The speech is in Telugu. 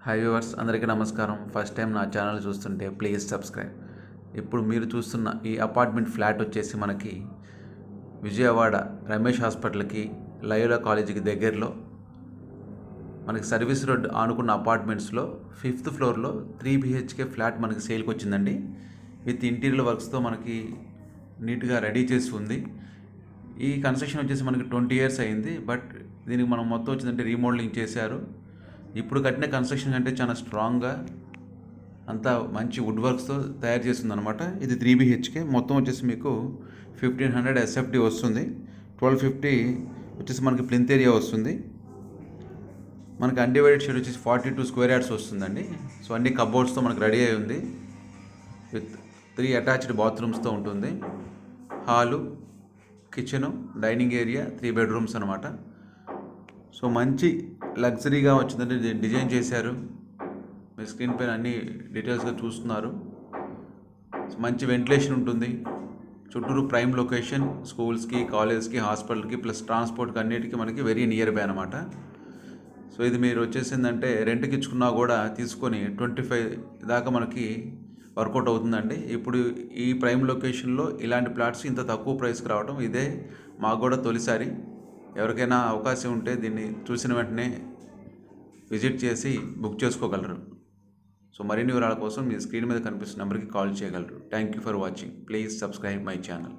హాయ్ వ్యూవర్స్, అందరికీ నమస్కారం. ఫస్ట్ టైం నా ఛానల్ చూస్తుంటే ప్లీజ్ సబ్స్క్రైబ్. ఇప్పుడు మీరు చూస్తున్న ఈ అపార్ట్మెంట్ ఫ్లాట్ వచ్చేసి మనకి విజయవాడ రమేష్ హాస్పిటల్కి లయోలా కాలేజీకి దగ్గరలో మనకి సర్వీస్ రోడ్ ఆనుకున్న అపార్ట్మెంట్స్లో 5th ఫ్లోర్లో 3 BHK ఫ్లాట్ మనకి సేల్కి వచ్చిందండి. విత్ ఇంటీరియర్ వర్క్స్తో మనకి నీట్గా రెడీ చేసి ఉంది. ఈ కన్స్ట్రక్షన్ వచ్చేసి మనకి 20 years అయింది. బట్ దీనికి మనం మొత్తం వచ్చిందంటే రీమోడలింగ్ చేశారు. ఇప్పుడు కట్టిన కన్స్ట్రక్షన్ కంటే చాలా స్ట్రాంగ్గా అంతా మంచి వుడ్ వర్క్స్తో తయారు చేస్తుంది అనమాట. ఇది 3 BHK మొత్తం వచ్చేసి మీకు 1500 SFT వస్తుంది. 1250 వచ్చేసి మనకి ప్లింత్ ఏరియా వస్తుంది. మనకి అన్డివైడెడ్ షెడ్ వచ్చేసి 42 స్క్వేర్ యార్డ్స్ వస్తుందండి. సో అన్ని కబోర్డ్స్తో మనకి రెడీ అయి ఉంది. విత్ 3 అటాచ్డ్ బాత్రూమ్స్తో ఉంటుంది. Hall, kitchen, dining area, 3 bedrooms అనమాట. సో మంచి లగ్జరీగా వచ్చిందంటే డిజైన్ చేశారు. మీ స్క్రీన్ పైన అన్ని డీటెయిల్స్గా చూస్తున్నారు. మంచి వెంటిలేషన్ ఉంటుంది. చుట్టూరు ప్రైమ్ లొకేషన్, స్కూల్స్కి, కాలేజ్కి, హాస్పిటల్కి ప్లస్ ట్రాన్స్పోర్ట్కి అన్నిటికీ మనకి వెరీ నియర్ బై అనమాట. సో ఇది మీరు వచ్చేసిందంటే రెంట్కి ఇచ్చుకున్నా కూడా తీసుకొని 25 దాకా మనకి వర్కౌట్ అవుతుందండి. ఇప్పుడు ఈ ప్రైమ్ లొకేషన్లో ఇలాంటి ప్లాట్స్ ఇంత తక్కువ ప్రైస్కి రావడం ఇదే మాకు కూడా తొలిసారి. ఎవరికైనా అవకాశం ఉంటే దీన్ని చూసిన వెంటనే విజిట్ చేసి బుక్ చేసుకోగలరు. సో మరిన్ని వివరాల కోసం మీ స్క్రీన్ మీద కనిపిస్తున్న నెంబర్కి కాల్ చేయగలరు. Thank you for watching. Please subscribe my channel.